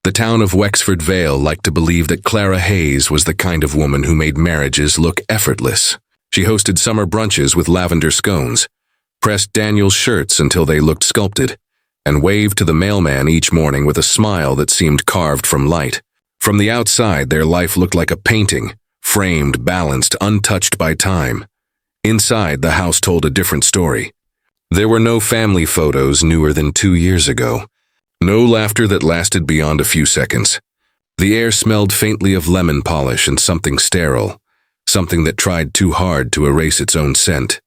The town of Wexford Vale liked to believe that Clara Hayes was the kind of woman who made marriages look effortless. She hosted summer brunches with lavender scones, pressed Daniel's shirts until they looked sculpted, and waved to the mailman each morning with a smile that seemed carved from light. From the outside, their life looked like a painting, framed, balanced, untouched by time. Inside, the house told a different story. There were no family photos newer than 2 years ago. No laughter that lasted beyond a few seconds. The air smelled faintly of lemon polish and something sterile, something that tried too hard to erase its own scent.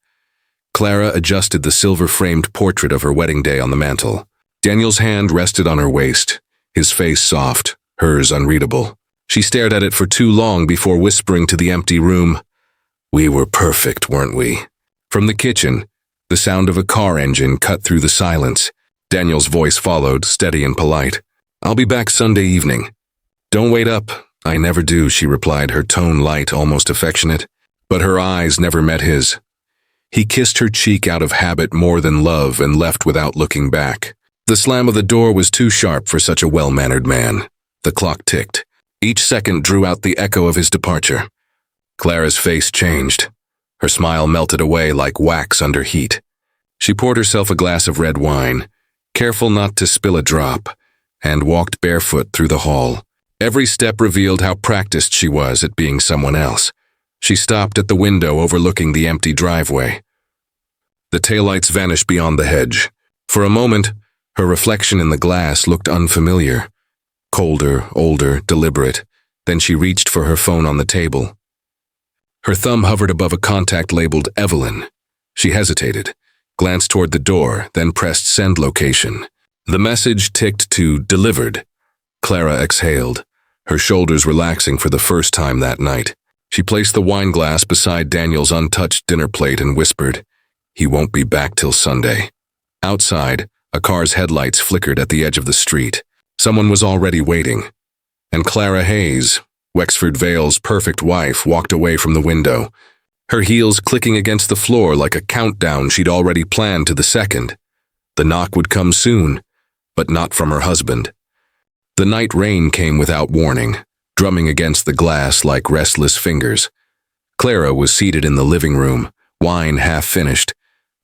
Clara adjusted the silver-framed portrait of her wedding day on the mantel. Daniel's hand rested on her waist, his face soft, hers unreadable. She stared at it for too long before whispering to the empty room, "We were perfect, weren't we?" From the kitchen, the sound of a car engine cut through the silence. Daniel's voice followed, steady and polite. "I'll be back Sunday evening." "Don't wait up." "I never do," she replied, her tone light, almost affectionate. But her eyes never met his. He kissed her cheek out of habit more than love and left without looking back. The slam of the door was too sharp for such a well-mannered man. The clock ticked. Each second drew out the echo of his departure. Clara's face changed. Her smile melted away like wax under heat. She poured herself a glass of red wine, careful not to spill a drop, and walked barefoot through the hall. Every step revealed how practiced she was at being someone else. She stopped at the window overlooking the empty driveway. The taillights vanished beyond the hedge. For a moment, her reflection in the glass looked unfamiliar. Colder, older, deliberate. Then she reached for her phone on the table. Her thumb hovered above a contact labeled Evelyn. She hesitated, glanced toward the door, then pressed send location. The message ticked to delivered. Clara exhaled, her shoulders relaxing for the first time that night. She placed the wine glass beside Daniel's untouched dinner plate and whispered, "He won't be back till Sunday." Outside, a car's headlights flickered at the edge of the street. Someone was already waiting. And Clara Hayes, Wexford Vale's perfect wife, walked away from the window, her heels clicking against the floor like a countdown she'd already planned to the second. The knock would come soon, but not from her husband. The night rain came without warning, drumming against the glass like restless fingers. Clara was seated in the living room, wine half finished,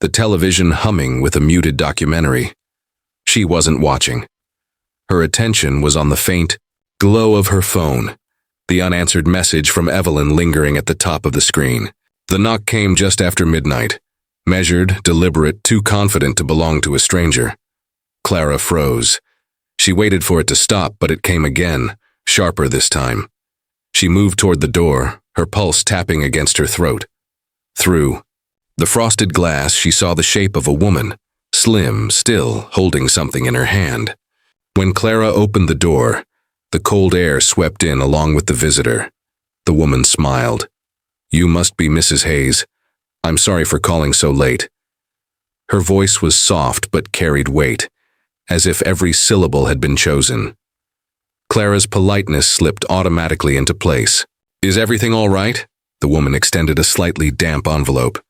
the television humming with a muted documentary. She wasn't watching. Her attention was on the faint glow of her phone, the unanswered message from Evelyn lingering at the top of the screen. The knock came just after midnight, measured, deliberate, too confident to belong to a stranger. Clara froze. She waited for it to stop, but it came again, sharper this time. She moved toward the door, her pulse tapping against her throat. Through the frosted glass, she saw the shape of a woman, slim, still, holding something in her hand. When Clara opened the door, the cold air swept in along with the visitor. The woman smiled. "You must be Mrs. Hayes. I'm sorry for calling so late." Her voice was soft but carried weight, as if every syllable had been chosen. Clara's politeness slipped automatically into place. "Is everything all right?" The woman extended a slightly damp envelope.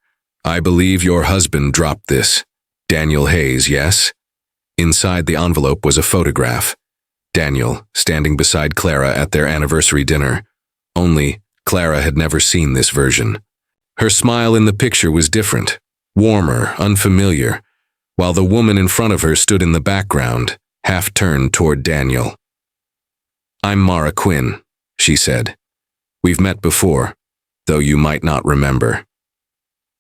"I believe your husband dropped this. Daniel Hayes, yes?" Inside the envelope was a photograph. Daniel, standing beside Clara at their anniversary dinner. Only, Clara had never seen this version. Her smile in the picture was different, warmer, unfamiliar, while the woman in front of her stood in the background, half turned toward Daniel. "I'm Mara Quinn," she said. "We've met before, though you might not remember."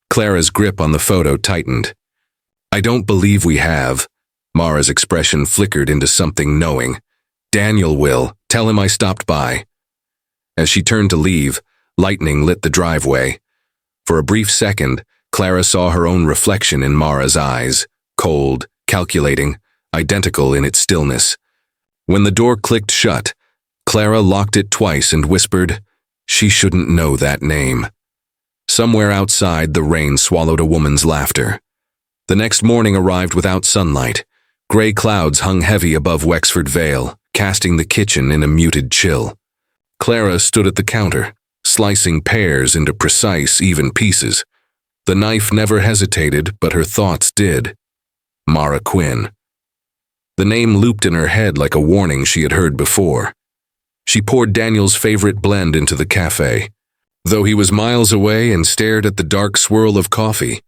Clara's grip on the photo tightened. "I don't believe we have." Mara's expression flickered into something knowing. "Daniel will. Tell him I stopped by." As she turned to leave, lightning lit the driveway. For a brief second, Clara saw her own reflection in Mara's eyes, cold, calculating, identical in its stillness. When the door clicked shut, Clara locked it twice and whispered, "She shouldn't know that name." Somewhere outside, the rain swallowed a woman's laughter. The next morning arrived without sunlight. Gray clouds hung heavy above Wexford Vale, casting the kitchen in a muted chill. Clara stood at the counter, slicing pears into precise, even pieces. The knife never hesitated, but her thoughts did. Mara Quinn. The name looped in her head like a warning she had heard before. She poured Daniel's favorite blend into the cafe, though he was miles away and stared at the dark swirl of coffee.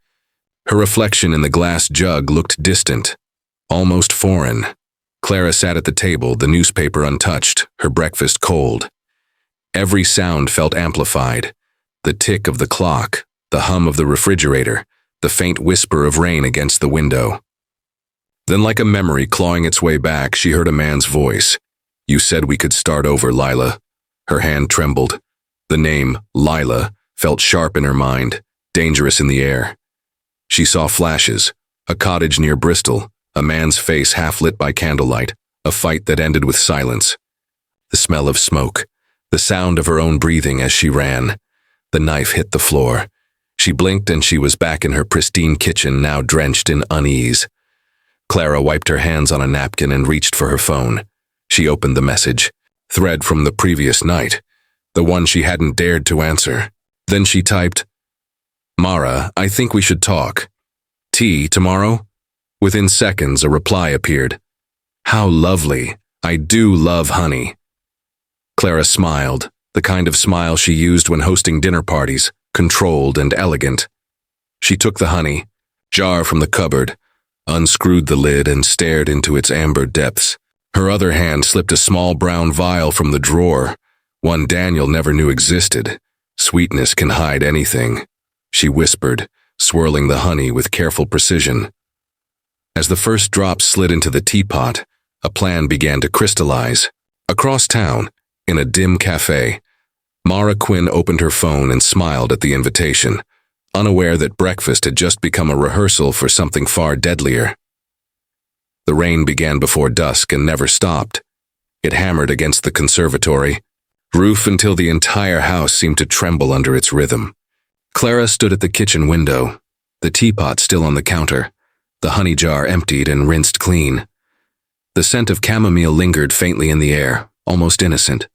Her reflection in the glass jug looked distant, almost foreign. Clara sat at the table, the newspaper untouched, her breakfast cold. Every sound felt amplified. The tick of the clock, the hum of the refrigerator, the faint whisper of rain against the window. Then, like a memory clawing its way back, she heard a man's voice. "You said we could start over, Lila." Her hand trembled. The name, Lila, felt sharp in her mind, dangerous in the air. She saw flashes, a cottage near Bristol, a man's face half lit by candlelight, a fight that ended with silence. The smell of smoke, the sound of her own breathing as she ran. The knife hit the floor. She blinked and she was back in her pristine kitchen, now drenched in unease. Clara wiped her hands on a napkin and reached for her phone. She opened the message. Thread from the previous night, the one she hadn't dared to answer. Then she typed, "Mara, I think we should talk. Tea tomorrow?" Within seconds, a reply appeared. "How lovely. I do love honey." Clara smiled, the kind of smile she used when hosting dinner parties, controlled and elegant. She took the honey jar from the cupboard, unscrewed the lid and stared into its amber depths. Her other hand slipped a small brown vial from the drawer, one Daniel never knew existed. "Sweetness can hide anything," she whispered, swirling the honey with careful precision. As the first drops slid into the teapot, a plan began to crystallize. Across town, in a dim cafe, Mara Quinn opened her phone and smiled at the invitation, unaware that breakfast had just become a rehearsal for something far deadlier. The rain began before dusk and never stopped. It hammered against the conservatory roof until the entire house seemed to tremble under its rhythm. Clara stood at the kitchen window, the teapot still on the counter, the honey jar emptied and rinsed clean. The scent of chamomile lingered faintly in the air, almost innocent.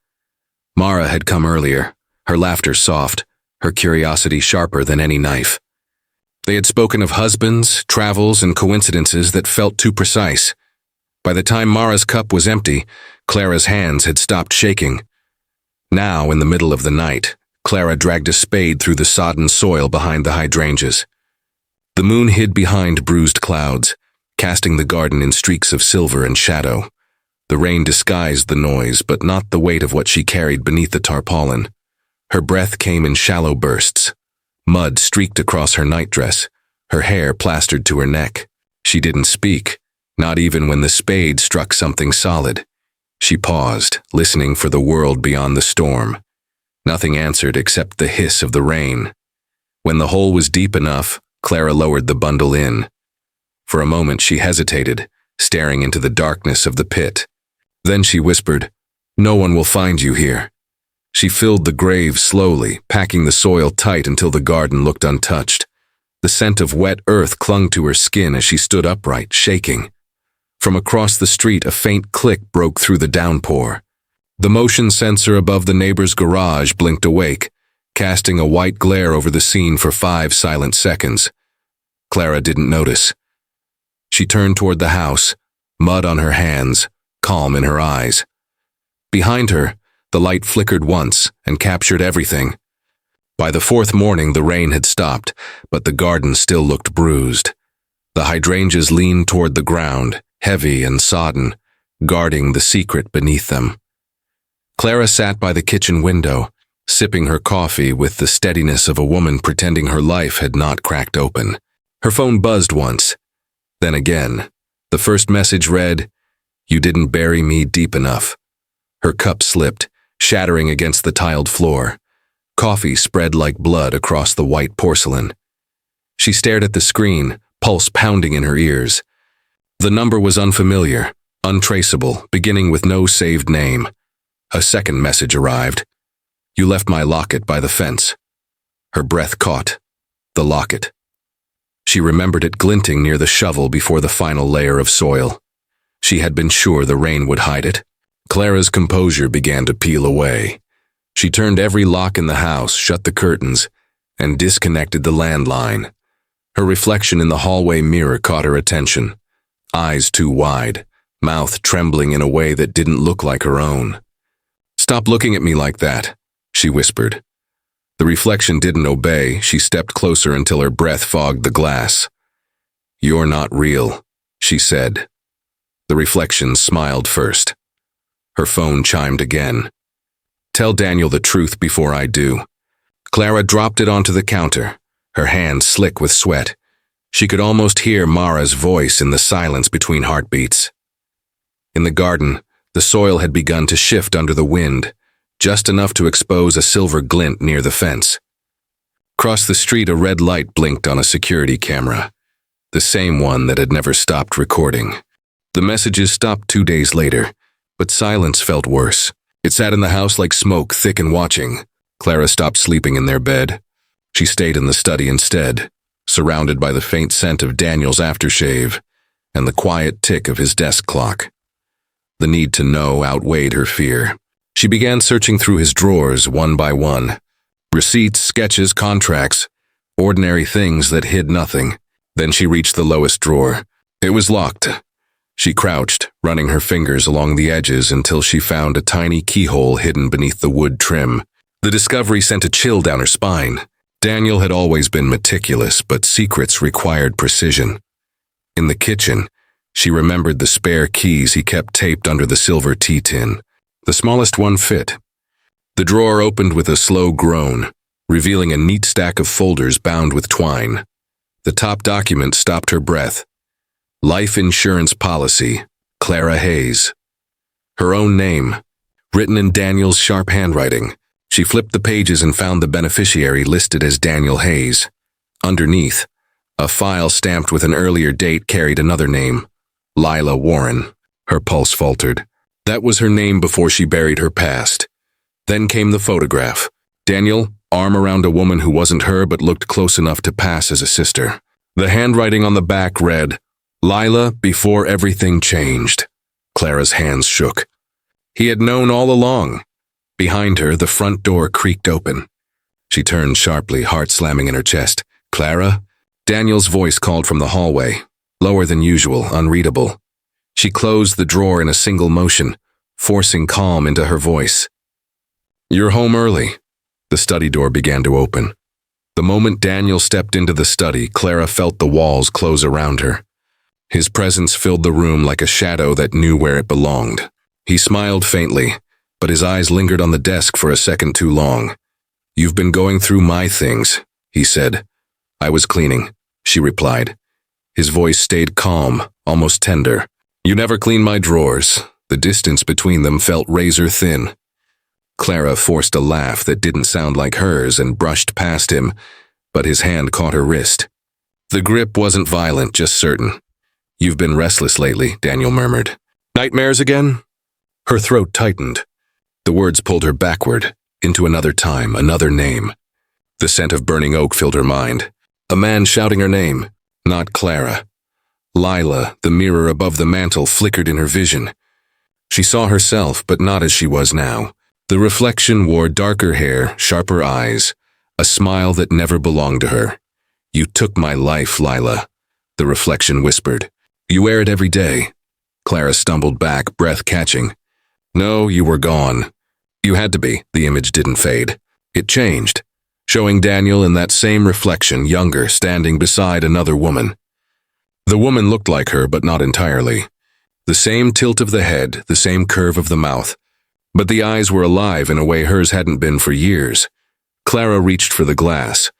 Mara had come earlier, her laughter soft, her curiosity sharper than any knife. They had spoken of husbands, travels, and coincidences that felt too precise. By the time Mara's cup was empty, Clara's hands had stopped shaking. Now, in the middle of the night, Clara dragged a spade through the sodden soil behind the hydrangeas. The moon hid behind bruised clouds, casting the garden in streaks of silver and shadow. The rain disguised the noise, but not the weight of what she carried beneath the tarpaulin. Her breath came in shallow bursts. Mud streaked across her nightdress, her hair plastered to her neck. She didn't speak, not even when the spade struck something solid. She paused, listening for the world beyond the storm. Nothing answered except the hiss of the rain. When the hole was deep enough, Clara lowered the bundle in. For a moment she hesitated, staring into the darkness of the pit. Then she whispered, "No one will find you here." She filled the grave slowly, packing the soil tight until the garden looked untouched. The scent of wet earth clung to her skin as she stood upright, shaking. From across the street, a faint click broke through the downpour. The motion sensor above the neighbor's garage blinked awake, casting a white glare over the scene for 5 silent seconds. Clara didn't notice. She turned toward the house, mud on her hands, calm in her eyes. Behind her, the light flickered once and captured everything. By the 4th morning, the rain had stopped, but the garden still looked bruised. The hydrangeas leaned toward the ground, heavy and sodden, guarding the secret beneath them. Clara sat by the kitchen window, sipping her coffee with the steadiness of a woman pretending her life had not cracked open. Her phone buzzed once, then again. The first message read, "You didn't bury me deep enough." Her cup slipped, shattering against the tiled floor. Coffee spread like blood across the white porcelain. She stared at the screen, pulse pounding in her ears. The number was unfamiliar, untraceable, beginning with no saved name. A second message arrived. "You left my locket by the fence." Her breath caught. The locket. She remembered it glinting near the shovel before the final layer of soil. She had been sure the rain would hide it. Clara's composure began to peel away. She turned every lock in the house, shut the curtains, and disconnected the landline. Her reflection in the hallway mirror caught her attention. Eyes too wide, mouth trembling in a way that didn't look like her own. "Stop looking at me like that," she whispered. The reflection didn't obey. She stepped closer until her breath fogged the glass. "You're not real," she said. The reflection smiled first. Her phone chimed again. "Tell Daniel the truth before I do." Clara dropped it onto the counter, her hands slick with sweat. She could almost hear Mara's voice in the silence between heartbeats. In the garden, the soil had begun to shift under the wind, just enough to expose a silver glint near the fence. Across the street, a red light blinked on a security camera, the same one that had never stopped recording. The messages stopped 2 days later, but silence felt worse. It sat in the house like smoke, thick and watching. Clara stopped sleeping in their bed. She stayed in the study instead, surrounded by the faint scent of Daniel's aftershave and the quiet tick of his desk clock. The need to know outweighed her fear. She began searching through his drawers one by one. Receipts, sketches, contracts, ordinary things that hid nothing. Then she reached the lowest drawer. It was locked. She crouched, running her fingers along the edges until she found a tiny keyhole hidden beneath the wood trim. The discovery sent a chill down her spine. Daniel had always been meticulous, but secrets required precision. In the kitchen, she remembered the spare keys he kept taped under the silver tea tin. The smallest one fit. The drawer opened with a slow groan, revealing a neat stack of folders bound with twine. The top document stopped her breath. Life insurance policy, Clara Hayes. Her own name, written in Daniel's sharp handwriting. She flipped the pages and found the beneficiary listed as Daniel Hayes. Underneath, a file stamped with an earlier date carried another name, Lila Warren. Her pulse faltered. That was her name before she buried her past. Then came the photograph. Daniel, arm around a woman who wasn't her but looked close enough to pass as a sister. The handwriting on the back read, "Lila, before everything changed." Clara's hands shook. He had known all along. Behind her, the front door creaked open. She turned sharply, heart slamming in her chest. "Clara?" Daniel's voice called from the hallway, lower than usual, unreadable. She closed the drawer in a single motion, forcing calm into her voice. "You're home early." The study door began to open. The moment Daniel stepped into the study, Clara felt the walls close around her. His presence filled the room like a shadow that knew where it belonged. He smiled faintly, but his eyes lingered on the desk for a second too long. "You've been going through my things," he said. "I was cleaning," she replied. His voice stayed calm, almost tender. "You never clean my drawers." The distance between them felt razor thin. Clara forced a laugh that didn't sound like hers and brushed past him, but his hand caught her wrist. The grip wasn't violent, just certain. "You've been restless lately," Daniel murmured. "Nightmares again?" Her throat tightened. The words pulled her backward, into another time, another name. The scent of burning oak filled her mind. A man shouting her name, not Clara. Lila, the mirror above the mantel, flickered in her vision. She saw herself, but not as she was now. The reflection wore darker hair, sharper eyes, a smile that never belonged to her. "You took my life, Lila," the reflection whispered. "You wear it every day." Clara stumbled back, breath catching. "No, you were gone. You had to be." The image didn't fade. It changed, showing Daniel in that same reflection, younger, standing beside another woman. The woman looked like her, but not entirely. The same tilt of the head, the same curve of the mouth. But the eyes were alive in a way hers hadn't been for years. Clara reached for the glass,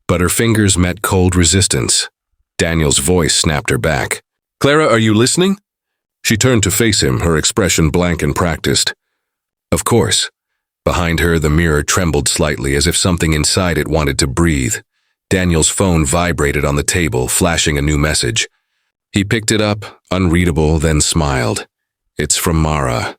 but her fingers met cold resistance. Daniel's voice snapped her back. "Clara, are you listening?" She turned to face him, her expression blank and practiced. Of course. Behind her, the mirror trembled slightly as if something inside it wanted to breathe. Daniel's phone vibrated on the table, flashing a new message. He picked it up, unreadable, then smiled. "It's from Mara."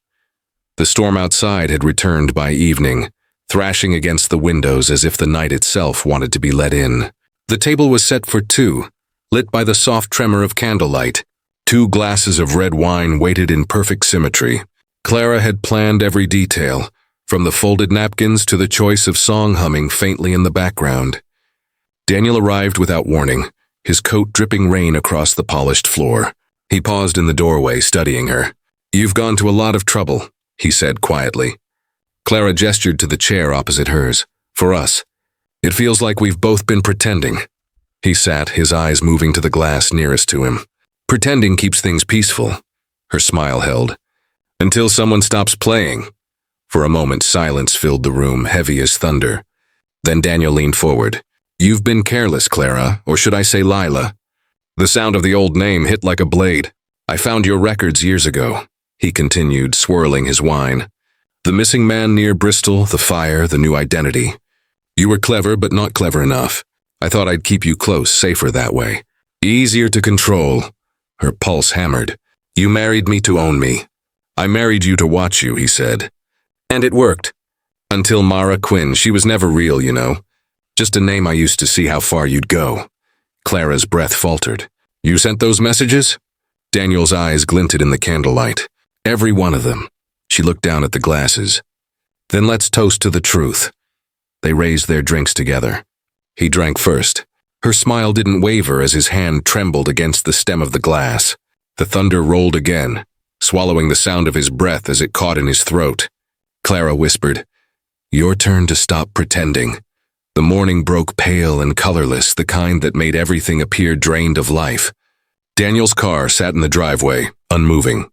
The storm outside had returned by evening, thrashing against the windows as if the night itself wanted to be let in. The table was set for two, lit by the soft tremor of candlelight. 2 glasses of red wine waited in perfect symmetry. Clara had planned every detail, from the folded napkins to the choice of song humming faintly in the background. Daniel arrived without warning, his coat dripping rain across the polished floor. He paused in the doorway, studying her. "You've gone to a lot of trouble," he said quietly. Clara gestured to the chair opposite hers. "For us. It feels like we've both been pretending." He sat, his eyes moving to the glass nearest to him. "Pretending keeps things peaceful." Her smile held. "Until someone stops playing." For a moment, silence filled the room, heavy as thunder. Then Daniel leaned forward. "You've been careless, Clara, or should I say Lila?" The sound of the old name hit like a blade. "I found your records years ago," he continued, swirling his wine. "The missing man near Bristol, the fire, the new identity. You were clever, but not clever enough. I thought I'd keep you close, safer that way. Easier to control." Her pulse hammered. "You married me to own me. I married you to watch you," he said. "And it worked. Until Mara Quinn, she was never real, you know. Just a name I used to see how far you'd go." Clara's breath faltered. "You sent those messages?" Daniel's eyes glinted in the candlelight. "Every one of them." She looked down at the glasses. "Then let's toast to the truth." They raised their drinks together. He drank first. Her smile didn't waver as his hand trembled against the stem of the glass. The thunder rolled again, swallowing the sound of his breath as it caught in his throat. Clara whispered, "Your turn to stop pretending." The morning broke pale and colorless, the kind that made everything appear drained of life. Daniel's car sat in the driveway, unmoving,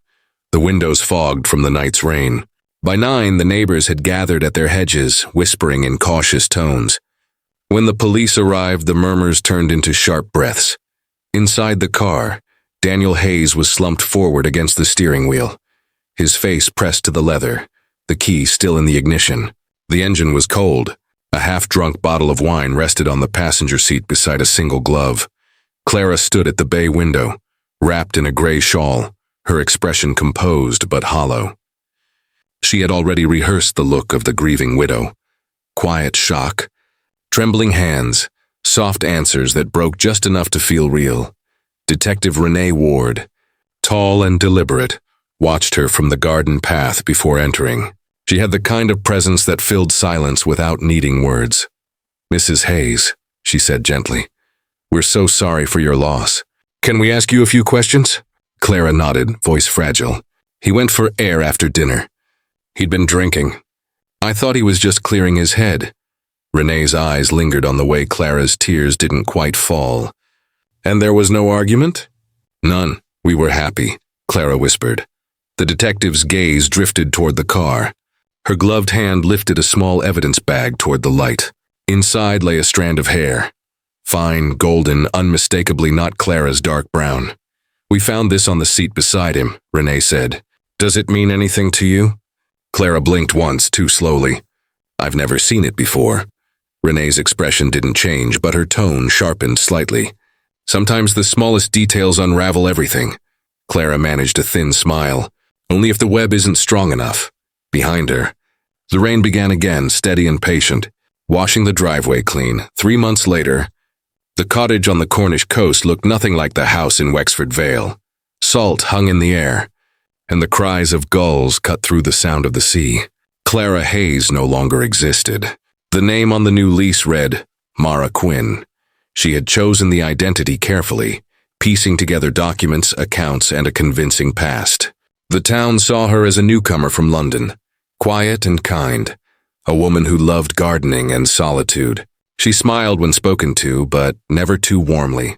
the windows fogged from the night's rain. By 9, the neighbors had gathered at their hedges, whispering in cautious tones. When the police arrived, the murmurs turned into sharp breaths. Inside the car, Daniel Hayes was slumped forward against the steering wheel, his face pressed to the leather, the key still in the ignition. The engine was cold. A half-drunk bottle of wine rested on the passenger seat beside a single glove. Clara stood at the bay window, wrapped in a gray shawl, her expression composed but hollow. She had already rehearsed the look of the grieving widow. Quiet shock, trembling hands, soft answers that broke just enough to feel real. Detective Renee Ward, tall and deliberate, watched her from the garden path before entering. She had the kind of presence that filled silence without needing words. "Mrs. Hayes," she said gently, "we're so sorry for your loss. Can we ask you a few questions?" Clara nodded, voice fragile. "He went for air after dinner. He'd been drinking. I thought he was just clearing his head." Renee's eyes lingered on the way Clara's tears didn't quite fall. "And there was no argument?" "None. We were happy," Clara whispered. The detective's gaze drifted toward the car. Her gloved hand lifted a small evidence bag toward the light. Inside lay a strand of hair. Fine, golden, unmistakably not Clara's dark brown. "We found this on the seat beside him," Renee said. "Does it mean anything to you?" Clara blinked once, too slowly. "I've never seen it before." Renee's expression didn't change, but her tone sharpened slightly. "Sometimes the smallest details unravel everything." Clara managed a thin smile. "Only if the web isn't strong enough." Behind her, the rain began again, steady and patient, washing the driveway clean. 3 months later, the cottage on the Cornish coast looked nothing like the house in Wexford Vale. Salt hung in the air, and the cries of gulls cut through the sound of the sea. Clara Hayes no longer existed. The name on the new lease read, Mara Quinn. She had chosen the identity carefully, piecing together documents, accounts, and a convincing past. The town saw her as a newcomer from London, quiet and kind, a woman who loved gardening and solitude. She smiled when spoken to, but never too warmly.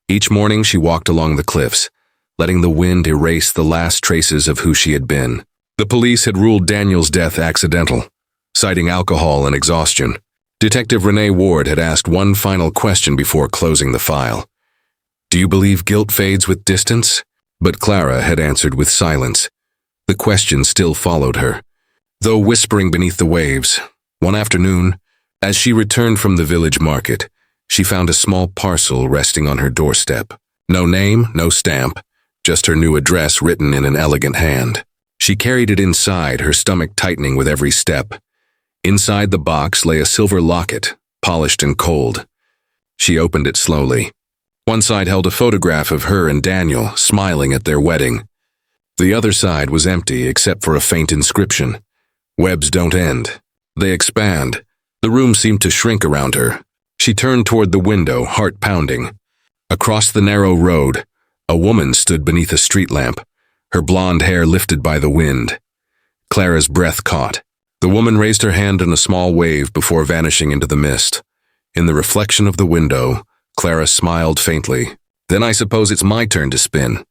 Each morning she walked along the cliffs, letting the wind erase the last traces of who she had been. The police had ruled Daniel's death accidental, citing alcohol and exhaustion. Detective Renee Ward had asked one final question before closing the file. "Do you believe guilt fades with distance?" But Clara had answered with silence. The question still followed her, though whispering beneath the waves. One afternoon, as she returned from the village market, she found a small parcel resting on her doorstep. No name, no stamp, just her new address written in an elegant hand. She carried it inside, her stomach tightening with every step. Inside the box lay a silver locket, polished and cold. She opened it slowly. One side held a photograph of her and Daniel, smiling at their wedding. The other side was empty except for a faint inscription. "Webs don't end. They expand." The room seemed to shrink around her. She turned toward the window, heart pounding. Across the narrow road, A woman stood beneath a street lamp, her blonde hair lifted by the wind. Clara's breath caught. The woman raised her hand in a small wave before vanishing into the mist. In the reflection of the window, Clara smiled faintly. "Then I suppose it's my turn to spin."